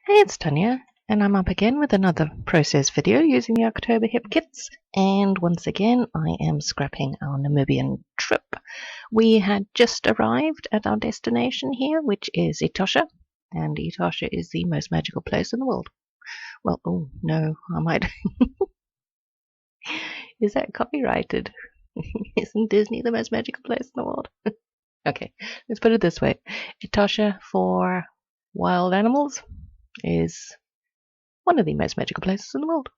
Hey, it's Tanya, and I'm up again with another process video using the October HipKits. And once again, I am scrapping our Namibian trip. We had just arrived at our destination here, which is Etosha, and Etosha is the most magical place in the world. Well, oh no, I might. Is that copyrighted? Isn't Disney the most magical place in the world? Okay, let's put it this way. Etosha for wild animals is one of the most magical places in the world.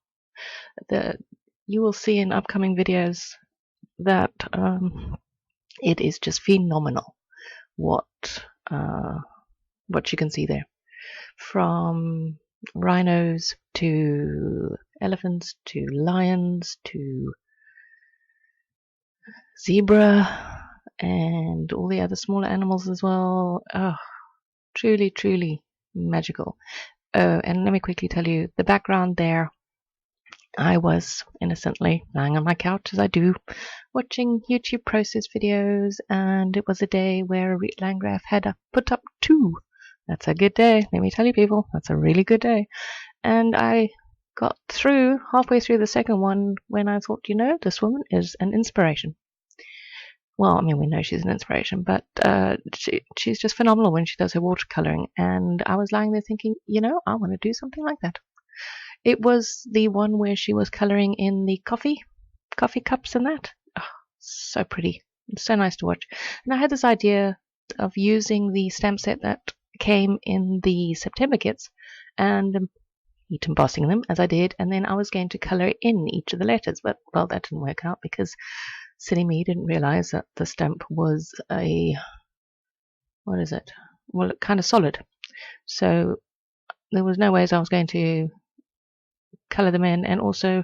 You will see in upcoming videos that it is just phenomenal what you can see there, from rhinos to elephants to lions to zebra and all the other smaller animals as well. Oh, truly, truly magical. Oh, and let me quickly tell you the background there. I was innocently lying on my couch, as I do, watching YouTube process videos, and it was a day where Landgraf had put up 2. That's a good day, let me tell you people, that's a really good day. And I got halfway through the second one, when I thought, you know, this woman is an inspiration. Well, I mean, we know she's an inspiration, but she's just phenomenal when she does her watercoloring. And I was lying there thinking, you know, I want to do something like that. It was the one where she was coloring in the coffee cups and that. Oh, so pretty. It's so nice to watch. And I had this idea of using the stamp set that came in the September kits and heat embossing them as I did, and then I was going to color in each of the letters, but well, that didn't work out because silly me didn't realize that the stamp was what is it? Well, kind of solid. So there was no ways I was going to color them in, and also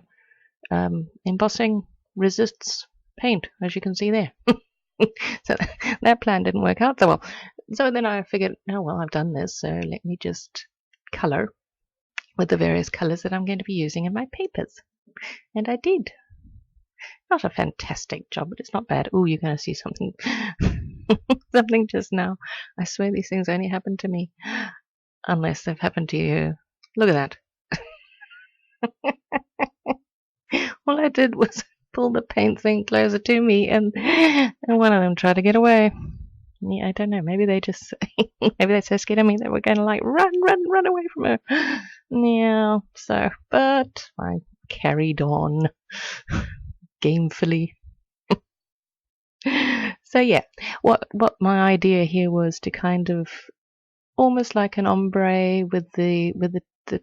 embossing resists paint, as you can see there. So that plan didn't work out so well. So then I figured, oh well, I've done this, so let me just color with the various colors that I'm going to be using in my papers. And I did. Not a fantastic job, but it's not bad. Oh, you're going to see something something just now. I swear these things only happen to me, unless they've happened to you. Look at that. All I did was pull the paint thing closer to me, and one of them tried to get away. Yeah, I don't know. Maybe they just maybe they're so scared of me that we're going to like run away from her. Yeah. So, but I carried on gamefully. So yeah, what my idea here was to kind of almost like an ombre with the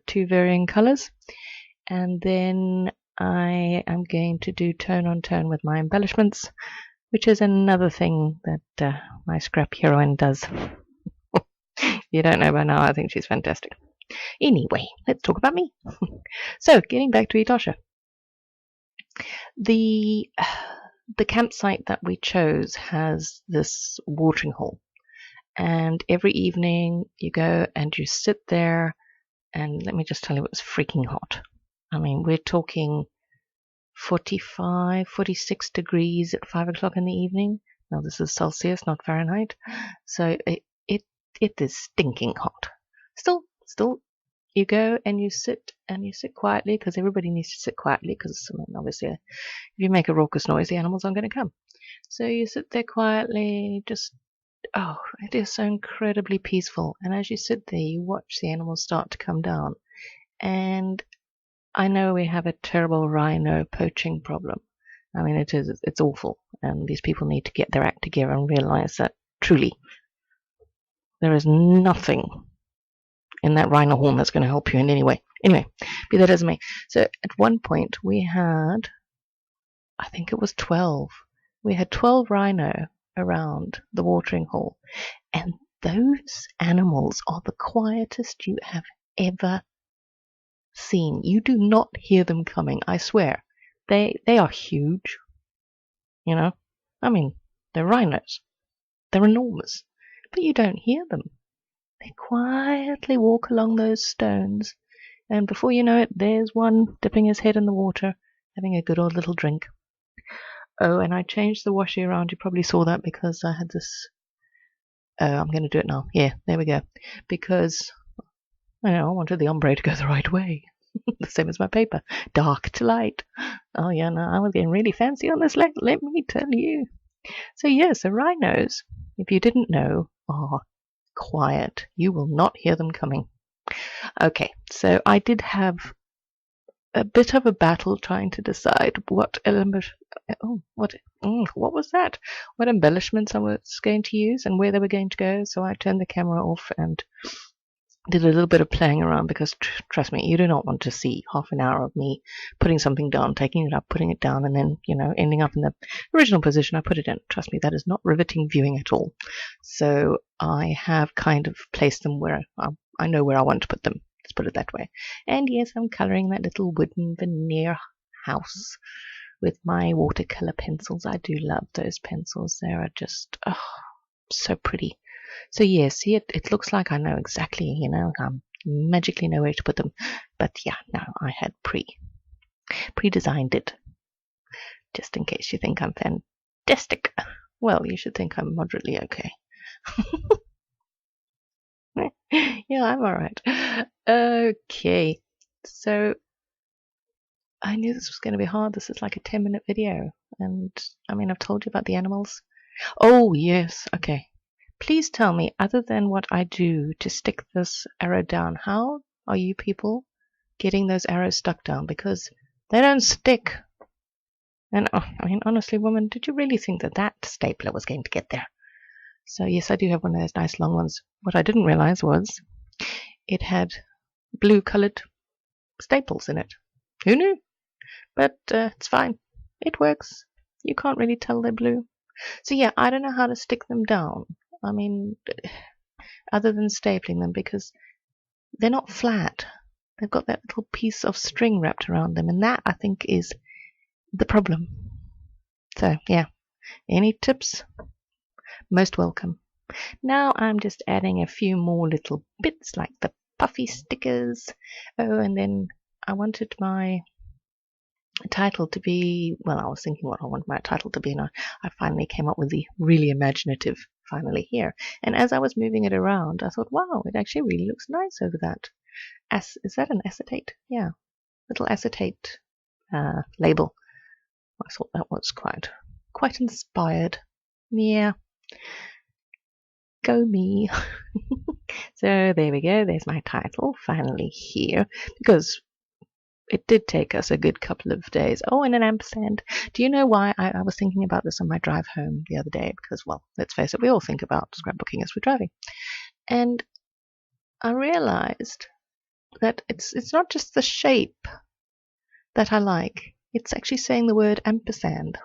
2 varying colors, and then I am going to do tone on tone with my embellishments, which is another thing that my scrap heroine does. If you don't know by now, I think she's fantastic. Anyway, let's talk about me. So, getting back to Etosha. The campsite that we chose has this watering hole, and every evening you go and you sit there, and let me just tell you, it was freaking hot. I mean, we're talking 45, 46 degrees at 5 o'clock in the evening. Now this is Celsius, not Fahrenheit. So it is stinking hot. Still, you go and you sit quietly, because everybody needs to sit quietly, because I mean, obviously if you make a raucous noise, the animals aren't going to come. So you sit there quietly, just, oh, it is so incredibly peaceful. And as you sit there, you watch the animals start to come down. And I know we have a terrible rhino poaching problem. I mean, it's awful, and these people need to get their act together and realize that truly there is nothing in that rhino horn that's going to help you in any way. Anyway, be that as it may. So at one point we had, I think it was 12. We had 12 rhino around the watering hole, and those animals are the quietest you have ever seen. You do not hear them coming, I swear. They are huge, you know. I mean, they're rhinos. They're enormous, but you don't hear them. They quietly walk along those stones, and before you know it, there's one dipping his head in the water, having a good old little drink. Oh, and I changed the washi around. You probably saw that because I had this. I'm going to do it now. Yeah, there we go. Because I know, I wanted the ombre to go the right way. The same as my paper. Dark to light. Oh yeah, no, I was getting really fancy on this, let me tell you. So yes, the rhinos, if you didn't know, are quiet. You will not hear them coming. Okay, so I did have a bit of a battle trying to decide what what was that? What embellishments I was going to use and where they were going to go. So I turned the camera off and did a little bit of playing around because trust me, you do not want to see half an hour of me putting something down, taking it up, putting it down, and then, ending up in the original position I put it in. Trust me, that is not riveting viewing at all. So I have kind of placed them where I know where I want to put them. Let's put it that way. And yes, I'm colouring that little wooden veneer house with my watercolour pencils. I do love those pencils. They are just so pretty. So yeah, see, it looks like I know exactly, magically know where to put them. But yeah, no, I had pre-designed it. Just in case you think I'm fantastic. Well, you should think I'm moderately okay. Yeah, I'm alright. Okay, so I knew this was going to be hard. This is like a 10-minute video. And, I mean, I've told you about the animals. Oh, yes, okay. Please tell me, other than what I do to stick this arrow down, how are you people getting those arrows stuck down? Because they don't stick. And, I mean, honestly, woman, did you really think that stapler was going to get there? So, yes, I do have one of those nice long ones. What I didn't realize was it had blue-colored staples in it. Who knew? But it's fine. It works. You can't really tell they're blue. So, yeah, I don't know how to stick them down. I mean, other than stapling them, because they're not flat. They've got that little piece of string wrapped around them, and that, I think, is the problem. So, yeah, any tips? Most welcome. Now I'm just adding a few more little bits, like the puffy stickers. Oh, and then I wanted my title to be, well, I was thinking what I want my title to be, and I finally came up with the really imaginative finally here. And as I was moving it around, I thought, wow, it actually really looks nice over that. Is that an acetate? Yeah, little acetate label. I thought that was quite inspired. Yeah, go me. So there we go. There's my title finally here, because it did take us a good couple of days. Oh, and an ampersand. Do you know why I was thinking about this on my drive home the other day? Because, well, let's face it, we all think about scrapbooking as we're driving. And I realized that it's not just the shape that I like. It's actually saying the word ampersand.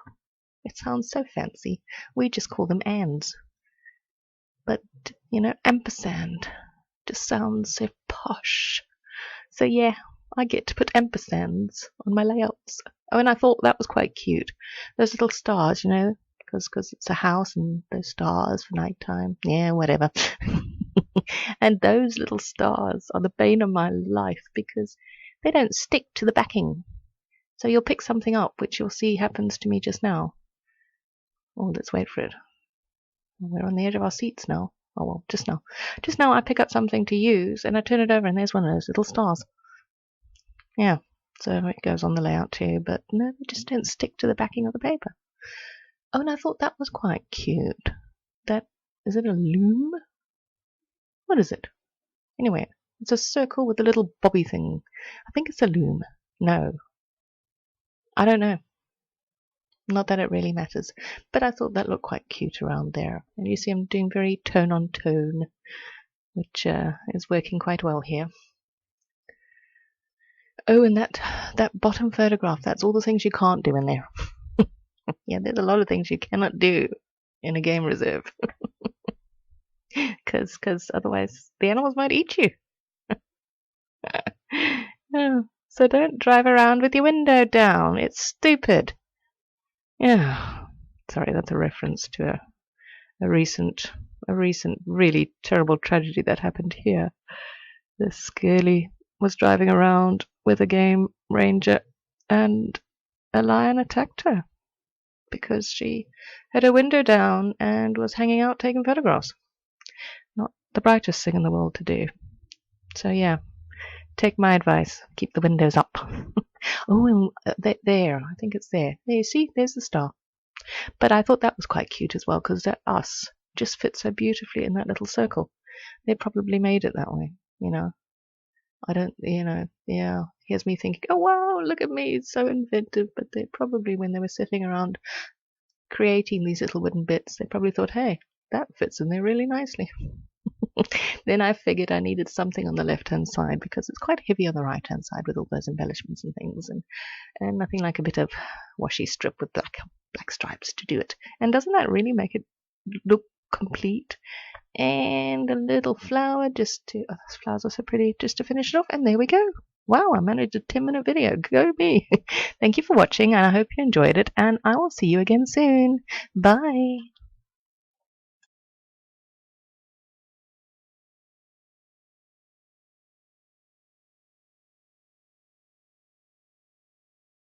It sounds so fancy. We just call them ands. But, ampersand just sounds so posh. So, yeah. I get to put ampersands on my layouts. Oh, and I thought that was quite cute. Those little stars, because it's a house and those stars for nighttime. Yeah, whatever. And those little stars are the bane of my life because they don't stick to the backing. So you'll pick something up, which you'll see happens to me just now. Oh, let's wait for it. We're on the edge of our seats now. Oh, well, just now. Just now I pick up something to use and I turn it over and there's one of those little stars. Yeah, so it goes on the layout too, but no, they just don't stick to the backing of the paper. Oh, and I thought that was quite cute. Is it a loom? What is it? Anyway, it's a circle with a little bobby thing. I think it's a loom. No. I don't know. Not that it really matters. But I thought that looked quite cute around there. And you see I'm doing very tone on tone, which is working quite well here. Oh, and that bottom photograph, that's all the things you can't do in there. Yeah, there's a lot of things you cannot do in a game reserve. Because otherwise the animals might eat you. No, so don't drive around with your window down. It's stupid. Yeah, sorry, that's a reference to a recent really terrible tragedy that happened here. This girlie was driving around with a game ranger and a lion attacked her because she had her window down and was hanging out taking photographs. Not the brightest thing in the world to do. So yeah, take my advice. Keep the windows up. Oh, and there. I think it's there. There, you see? There's the star. But I thought that was quite cute as well, because that us just fits so beautifully in that little circle. They probably made it that way, you know. I don't, you know, yeah. Here's me thinking, oh wow, look at me, it's so inventive. But they probably, when they were sitting around creating these little wooden bits, they probably thought, hey, that fits in there really nicely. Then I figured I needed something on the left-hand side, because it's quite heavy on the right-hand side with all those embellishments and things, and nothing like a bit of washi strip with black stripes to do it. And doesn't that really make it look complete? And a little flower just to, oh, those flowers are so pretty, just to finish it off. And there we go. Wow, I managed a 10-minute video. Go me. Thank you for watching, and I hope you enjoyed it, and I will see you again soon. Bye.